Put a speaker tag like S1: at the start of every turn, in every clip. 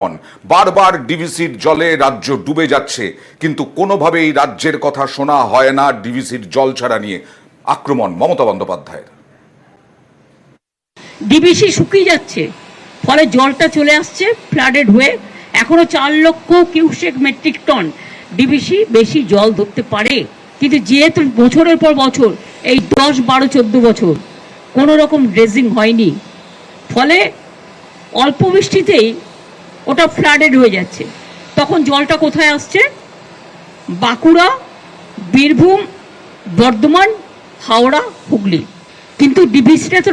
S1: বারবার ডিভিসির জলে রাজ্য ডুবে যাচ্ছে, কিন্তু কোনোভাবেই রাজ্যের কথা শোনা হয় না ডিভিসির জল ছাড়া নিয়ে। আক্রমণ মমতা বন্দ্যোপাধ্যায়ের।
S2: ডিভিসি শুকিয়ে যাচ্ছে, ফলে জলটা চলে আসছে ফ্লাডেড হয়ে। এখনো 4 লক্ষ কিউসেক মেট্রিক টন ডিভিসি বেশি জল ধরতে পারে, কিন্তু যেহেতু বছরের পর বছর এই 10, 12, 14 বছর কোনো রকম ড্রেজিং হয়নি, ফলে অল্প বৃষ্টিতেই ওটা ফ্লাডেড হয়ে যাচ্ছে। তখন জলটা কোথায় আসছে? বাঁকুড়া, বীরভূম, বর্ধমান, হাওড়া, হুগলি। কিন্তু ডিভিসিটা তো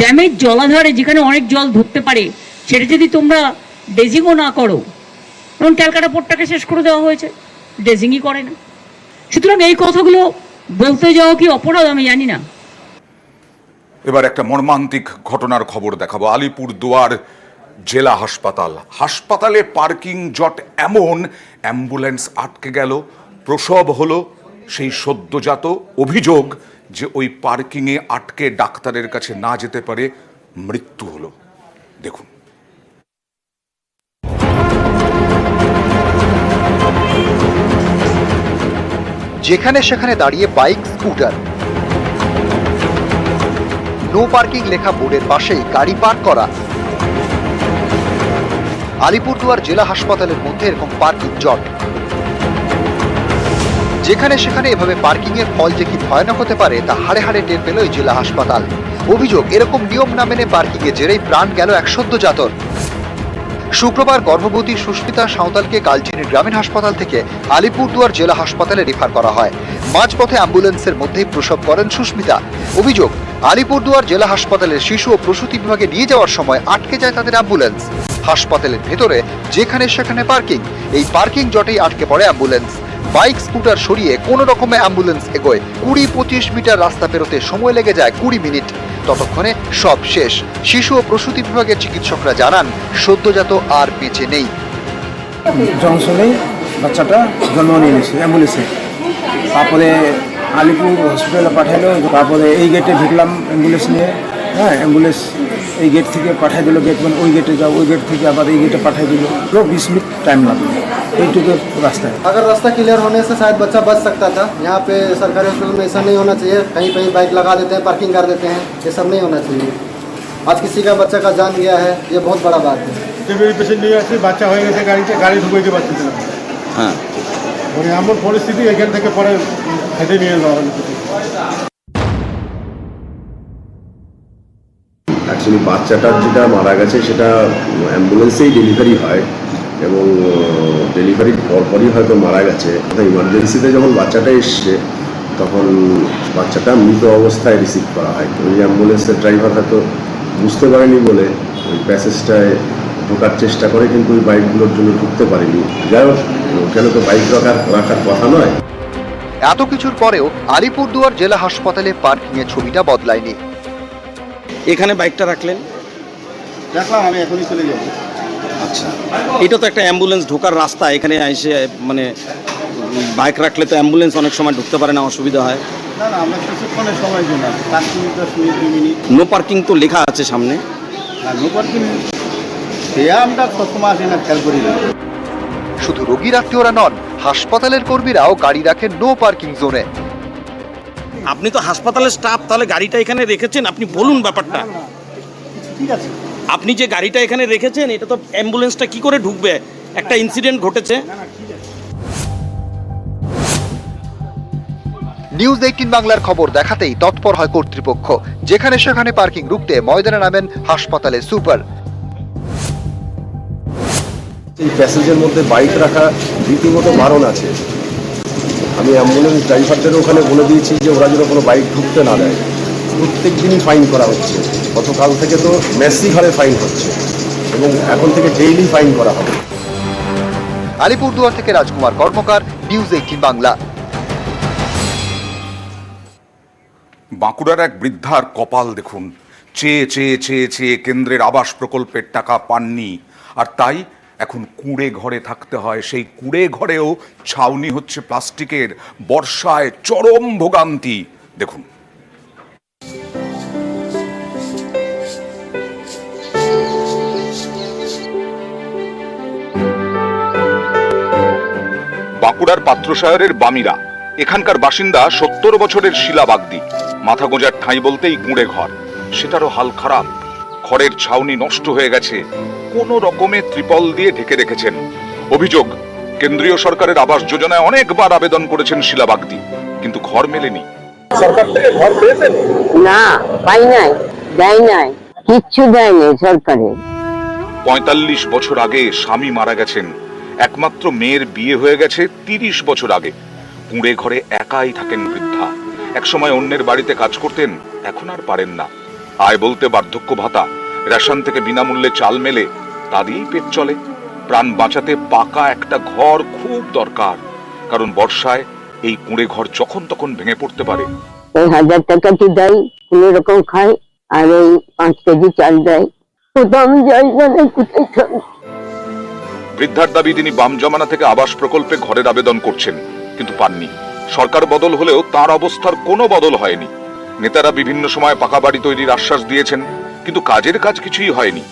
S2: ড্যামের জলাধারে, যেখানে অনেক জল ধরতে পারে, সেটা যদি তোমরা ড্রেজিংও না করো, কারণ ক্যালকাটা পোর্টটাকে শেষ করে দেওয়া হয়েছে, ড্রেজিংই করে না। সুতরাং এই কথাগুলো বলতে যাওয়া কি অপরাধ আমি জানি না।
S1: এবার একটা মর্মান্তিক ঘটনার খবর দেখাবো। আলিপুরদুয়ার জেলা হাসপাতালে পার্কিং জট এমন, অ্যাম্বুলেন্স আটকে গেল, প্রসব হলো সেই সদ্যজাত। অভিযোগ যে ওই পার্কিংয়ে আটকে ডাক্তারের কাছে না যেতে পারে মৃত্যু হলো। দেখুন।
S3: যেখানে সেখানে দাঁড়িয়ে বাইক, স্কুটার, নো পার্কিং লেখা বোর্ডের পাশেই গাড়ি পার্ক করা। আলিপুরদুয়ার জেলা হাসপাতালের মধ্যে এরকম পার্কিং জট। যেখানে সেখানে এভাবে পার্কিং এর ফল যে কি ভয়ানক হতে পারে তা হাড়ে হাড়ে টের পেল এই জেলা হাসপাতাল। অভিযোগ, এরকম নিয়ম না মেনে পার্কিং এ জেরেই প্রাণ গেল এক সদ্যজাতর। শুক্রবার গর্ভবতী সুস্মিতা সাঁওতালকে কালচিনি গ্রামীণ হাসপাতাল থেকে আলিপুরদুয়ার জেলা হাসপাতালে রেফার করা হয়। মাঝপথে অ্যাম্বুলেন্সের মধ্যেই প্রসব করেন সুস্মিতা। অভিযোগ, আলিপুরদুয়ার জেলা হাসপাতালের শিশু ও প্রসূতি বিভাগে নিয়ে যাওয়ার সময় আটকে যায় তাদের অ্যাম্বুলেন্স। হাসপাতালের ভেতরে যেখানে সেখানে পার্কিং, এই পার্কিং জটেই আটকে পড়ে অ্যাম্বুলেন্স। বাইক, স্কুটার সরিয়ে কোনো রকমে অ্যাম্বুলেন্স এগোয়। 20-25 মিটার রাস্তা পেরোতে সময় লেগে যায় 20 মিনিট। ততক্ষণে সব শেষ। শিশু ও প্রসূতি বিভাগের চিকিৎসকরা জানান সদ্যজাত আর বেঁচে নেই।
S4: জংশনেই বাচ্চাটা জন্ম নিয়েছে অ্যাম্বুলেন্সে, তারপরে আলিপুর হসপিটালে পাঠালো, তারপরে এই গেটে ঢুকলাম অ্যাম্বুলেন্স নিয়ে। হ্যাঁ, অ্যাম্বুলেন্স এই গেট থেকে পাঠিয়ে দিল, গেট মানে ওই গেটে যাও, ওই গেট থেকে আবার এই গেটে पाठा दिल। 20 मिनट टाइम लगेगा এইটুকু रास्ता है।
S5: अगर रास्ता क्लियर होने से शायद बच्चा बच सकता था। यहाँ पे सरकारी हॉस्पिटल में ऐसा नहीं होना चाहिए, कहीं कहीं बाइक लगा देते हैं, पार्किंग कर देते हैं, ये सब नहीं होना चाहिए। आज किसी का बच्चा का जान गया है, ये बहुत बड़ा बात है।
S6: पेशेंट নিয়ে আসে, বাচ্চা হয়ে গেছে, গাড়ি ঢুকেছে বাচ্চাটা। হ্যাঁ, মানে এমন পরিস্থিতি, এখান থেকে পরে হেঁটে নিয়ে যাওয়া হলো।
S7: অ্যাকচুয়ালি বাচ্চাটার যেটা মারা গেছে সেটা অ্যাম্বুলেন্সেই ডেলিভারি হয় এবং ডেলিভারির পরপরই হয়তো মারা গেছে। ইমার্জেন্সিতে যখন বাচ্চাটা এসছে তখন বাচ্চাটা মৃত অবস্থায় রিসিভ করা হয়। ওই অ্যাম্বুলেন্সের ড্রাইভার হয়তো বুঝতে পারেনি বলে ওই প্যাসেজটায় ঢোকার চেষ্টা করে, কিন্তু ওই বাইকগুলোর জন্য ঢুকতে পারেনি। যাই হোক, কেন তো বাইক রাখার কথা নয়।
S3: এত কিছুর পরেও আলিপুরদুয়ার জেলা হাসপাতালে পার্কিং এর ছবিটা বদলায়নি।
S8: এখানে বাইকটা রাখলেন?
S5: রাখলাম, আমি এখনই চলে যাব।
S8: আচ্ছা, এটা তো একটা অ্যাম্বুলেন্স ঢোকার রাস্তা, এখানে এসে মানে বাইক রাখলে তো অ্যাম্বুলেন্স অনেক সময় ঢুকতে পারে না, অসুবিধা হয়।
S5: না না, আমরা কিছুক্ষণের সময় জন্য 5 minute, 10 minute, 2 minute.
S8: No parking তো লেখা আছে সামনে।
S5: আর নো পার্কিং আমরা সবসময় আসি না, খেয়াল করি না।
S3: শুধু রোগীর আত্মীয়রা নন, হাসপাতালের কর্মীরাও গাড়ি রাখেন নো পার্কিং জোনে।
S8: আপনি তো হাসপাতালের স্টাফ, তাহলে গাড়িটা এখানে রেখেছেন, আপনি বলুন ব্যাপারটা।
S5: ঠিক আছে,
S8: আপনি যে গাড়িটা এখানে রেখেছেন, এটা তো অ্যাম্বুলেন্সটা কি করে ঢুকবে? একটা ইনসিডেন্ট ঘটেছে।
S3: নিউজ 18 বাংলার খবর দেখাতেই তৎপর হয় কর্তৃপক্ষ। যেখানে সেখানে পার্কিং রুখতে ময়দানে নামেন হাসপাতালের সুপার।
S7: এই প্যাসেজের মধ্যে বাইক রাখা রীতিমতো বারণ আছে। আমি অ্যাম্বুলেন্স ড্রাইভারদের ওখানে বলে দিয়েছি যে ওরা যেন কোনো বাইক ঢুকতে না দেয়। প্রত্যেক দিনই ফাইন করা হচ্ছে, গতকাল থেকে তো ম্যাসিভ হারে ফাইন হচ্ছে এবং এখন থেকে ডেইলি ফাইন করা হবে।
S3: আলিপুরদুয়ার থেকে রাজকুমার কর্মকার, নিউজ 18 বাংলা।
S1: বাঁকুড়ার এক বৃদ্ধার কপাল দেখুন। চেয়ে চেয়ে চেয়ে চেয়ে কেন্দ্রের আবাস প্রকল্পের টাকা পাননি, আর তাই এখন কুঁড়ে ঘরে থাকতে হয়। সেই কুঁড়ে ঘরেও ছাউনি হচ্ছে প্লাস্টিকের। বর্ষায় চরম ভোগান্তি দেখুন। বাঁকুড়ার পাত্রসায়রের বামিরা। এখানকার বাসিন্দা 70 বছরের শিলা বাগদি। মাথা গোঁজার ঠাঁই বলতেই কুঁড়ে ঘর, সেটারও হাল খারাপ। খড়ের ছাউনি নষ্ট হয়ে গেছে, কোনো রকমে ত্রিপল দিয়ে ঢেকে রেখেছেন। অভিযোগ, কেন্দ্রীয় সরকারের আবাস যোজনায় অনেকবার আবেদন করেছেন শিলা বাগদি, কিন্তু ঘর মেলেনি।
S9: সরকার থেকে ঘর পেয়েছেন?
S10: না, পাই নাই, দেয় নাই, কিচ্ছু দেয়নি সরকারের।
S1: 45 বছর আগে স্বামী মারা গেছেন, একমাত্র মেয়ের বিয়ে হয়ে গেছে 30 বছর আগে। কুঁড়ে ঘরে একাই থাকেন বৃদ্ধা। একসময় অন্যের বাড়িতে কাজ করতেন, এখন আর পারেন না। আয় বলতে বার্ধক্য ভাতা, রেশন থেকে বিনামূল্যে চাল মেলে, তা দিয়েই পেট চলে। প্রাণ বাঁচাতে পাকা একটা ঘর খুব দরকার, কারণ বর্ষায় এই কুঁড়ে ঘর যখন তখন ভেঙে পড়তে পারে।
S10: ওই 1000 টাকাটি দেয়, কোন রকম খায়, আর ওই 5 কেজি চাল দেয়।
S1: বৃদ্ধার দাবি, তিনি বাম জমানা থেকে আবাস প্রকল্পে ঘরের আবেদন করছেন, কিন্তু পাননি। সরকার বদল হলেও তার অবস্থার কোনো বদল হয়নি। নেতারা বিভিন্ন সময় পাকা বাড়ি তৈরির আশ্বাস দিয়েছেন, কিন্তু কাজের কাজ কিছুই হয়নি।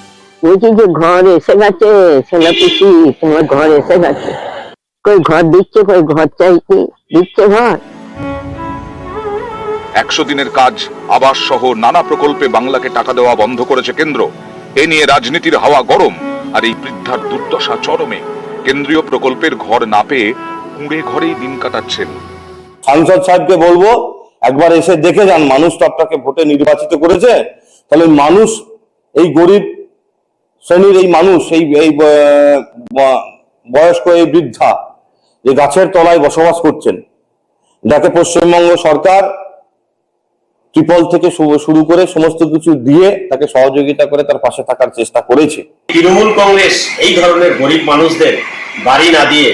S10: বলছি যে ঘর এসে গেছে, সেনাপিসি তোমার ঘর এসে গেছে। কই ঘর দিচ্ছে, কই ঘর চাইছি, দিচ্ছে ঘর।
S1: 100 দিনের কাজ, আবাস সহ নানা প্রকল্পে বাংলাকে টাকা দেওয়া বন্ধ করেছে কেন্দ্র। এ নিয়ে রাজনীতির হাওয়া গরম, আর এই বৃদ্ধার দুর্দশা চরমে। কেন্দ্রীয় প্রকল্পের ঘর না পেয়ে কুঁড়ে ঘরেই দিন কাটাচ্ছেন।
S9: সাংসদ সাহেবকে বলবো একবার এসে দেখে যান, মানুষ তো আপনাকে ভোটে নির্বাচিত করেছে, তাহলে মানুষ, এই গরিব শ্রেণীর এই মানুষ, এই বয়স্ক এই বৃদ্ধা যে গাছের তলায় বসবাস করছেন, যাকে পশ্চিমবঙ্গ সরকার ত্রিপল থেকে শুরু করে সমস্ত কিছু দিয়ে তাকে সহযোগিতা করে তার পাশে থাকার চেষ্টা করেছে।
S11: তৃণমূল কংগ্রেস এই ধরনের গরিব মানুষদের বাড়ি না দিয়ে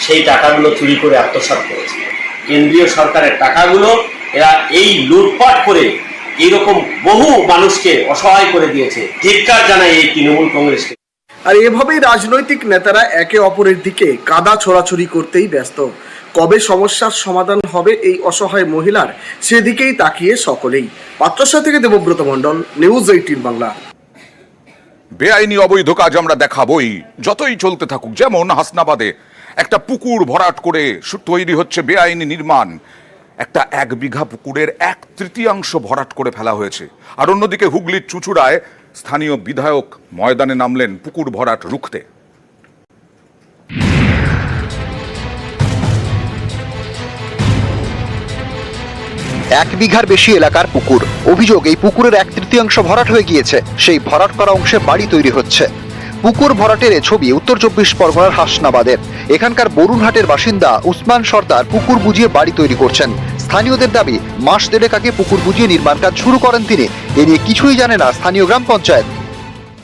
S11: সেই টাকাগুলো চুরি করে আত্মসাৎ করেছে। কেন্দ্রীয় সরকারের টাকাগুলো এরা এই লুটপাট করে এইরকম বহু মানুষকে অসহায় করে দিয়েছে। ধিক্কার জানাই এই তৃণমূল কংগ্রেসকে।
S12: আর এভাবেই রাজনৈতিক নেতারা একে অপরের দিকে কাদা ছোড়াছুড়ি করতেই ব্যস্ত। কবে সমস্যার সমাধান হবে এই অসহায় মহিলার, সেদিকেই তাকিয়ে সকলেই। পাত্রসা থেকে দেবব্রত মণ্ডল, নিউজ 18 বাংলা।
S1: বেআইনি অবৈধ কাজ আমরা দেখাবই, যতই চলতে থাকুক। যেমন হাসনাবাদে একটা পুকুর ভরাট করে তৈরি হচ্ছে বেআইনি নির্মাণ। একটা 1 বিঘা পুকুরের 1/3 ভরাট করে ফেলা হয়েছে। আর অন্যদিকে হুগলির চুঁচুড়ায় স্থানীয় বিধায়ক ময়দানে নামলেন পুকুর ভরাট রুখতে।
S3: 1 বিঘার বেশি এলাকার পুকুর। অভিযোগ, এই পুকুরের 1/3 ভরাট হয়ে গিয়েছে। সেই ভরাট করা অংশে বাড়ি তৈরি হচ্ছে। পুকুর ভরাটের ছবি উত্তর 24 পরগনার হাসনাবাদের। এখানকার বরুণহাটের বাসিন্দা উসমান সর্দার পুকুর বুঝিয়ে বাড়ি তৈরি করছেন। স্থানীয়দের দাবি, মাস দেড়েক আগে পুকুর বুঝিয়ে নির্মাণ কাজ শুরু করেন তিনি। এ নিয়ে কিছুই জানে না স্থানীয় গ্রাম পঞ্চায়েত।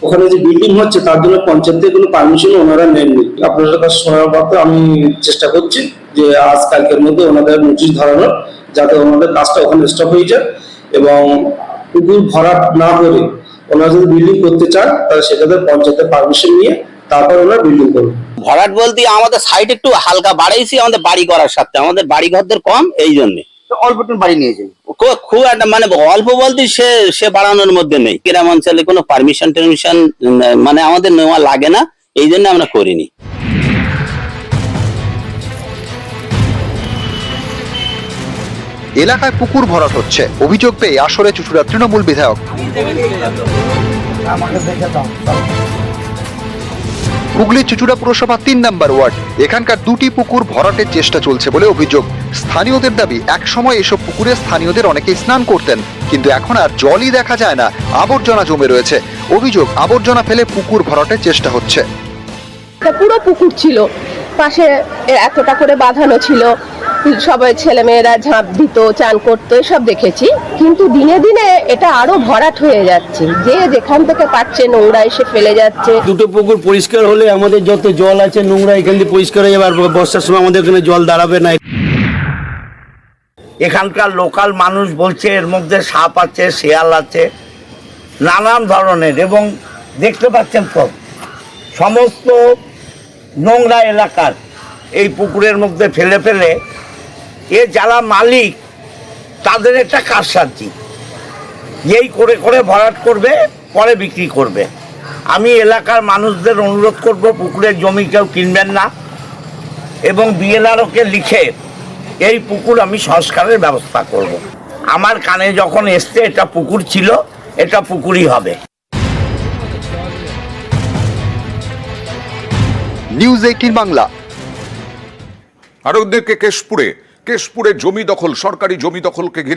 S13: ওখানে যে বিল্ডিং হচ্ছে তার জন্য পঞ্চায়েত থেকে কোনো পারমিশন ওনারা নেননি। আপনাদের কাছে শোনার পর আমি চেষ্টা করছি যে আজ কালকের মধ্যে ওনাদের নোটিশ ধরানোর, যাতে ওনাদের কাজটা ওখানে স্টপ হয়ে যায় এবং পুকুর ভরাট না করে ওনারা যদি বিল্ডিং করতে চান তাহলে সেটাতে পঞ্চায়েতের পারমিশন নিয়ে তারপর ওনারা বিল্ডিং করবেন।
S8: ভরাট বলতে আমাদের সাইড একটু হালকা বাড়াইছি আমাদের বাড়ি করার সাথে, আমাদের বাড়ি ঘরদের কম, এই জন্য
S13: অল্প একটু বাড়ি নিয়েছেন।
S8: খুব একটা মানে অল্প বলতে সে বাড়ানোর মধ্যে নেই। গ্রাম অঞ্চলে কোনো পারমিশন মানে আমাদের নেওয়া লাগে না, এই জন্য আমরা করিনি।
S3: এলাকায় পুকুর ভরাট হচ্ছে, অভিযোগ পেয়ে আসরে চুঁচুড়া তৃণমূল বিধায়ক। হুগলি চুঁচুড়া পুরসভা 3 নম্বর ওয়ার্ড। এখানকার 2টি পুকুর ভরাটের চেষ্টা চলছে বলে অভিযোগ। স্থানীয়দের দাবি, এক সময় এসব পুকুরে স্থানীয়দের অনেকেই স্নান করতেন, কিন্তু এখন আর জলই দেখা যায় না, আবর্জনা জমে রয়েছে। অভিযোগ, আবর্জনা ফেলে পুকুর ভরাটের চেষ্টা হচ্ছে।
S14: পুরো পুকুর ছিল, পাশে এতটা করে বাঁধানো ছিল, সবাই ছেলেমেয়েরা ঝাঁপ দিত, চান করতো, এসব দেখেছি। কিন্তু দিনে দিনে এটা আরো ভরাট হয়ে যাচ্ছে, যে যেখান থেকে পাচ্ছে নোংরা এসে ফেলে যাচ্ছে।
S13: দুটো পুকুর পরিষ্কার হলে আমাদের যত জল আছে নোংরা এখান থেকে পরিষ্কার হয়ে যাবে, আর বর্ষার সময় আমাদের এখানে জল দাঁড়াবে না।
S15: এখানকার লোকাল মানুষ বলছে এর মধ্যে সাপ আছে, শেয়াল আছে, নানান ধরনের, এবং দেখতে পাচ্ছেন তো সমস্ত নোংরা এলাকার এই পুকুরের মধ্যে ফেলে ফেলে এ যারা মালিক তাদের একটা কারসাজি, এই করে করে ভরাট করবে, পরে বিক্রি করবে। আমি এলাকার মানুষদের অনুরোধ করব, পুকুরের জমি কেউ কিনবেন না, এবং বিএলআরওকে লিখে এই পুকুর আমি সংস্কারের ব্যবস্থা করব। আমার কানে যখন এসছে এটা পুকুর ছিল, এটা পুকুরই হবে।
S3: নিউজ 18 বাংলা।
S1: আরো দিকে কেশপুরে জমি দখল, সরকারি জমি দখলকে ঘিরে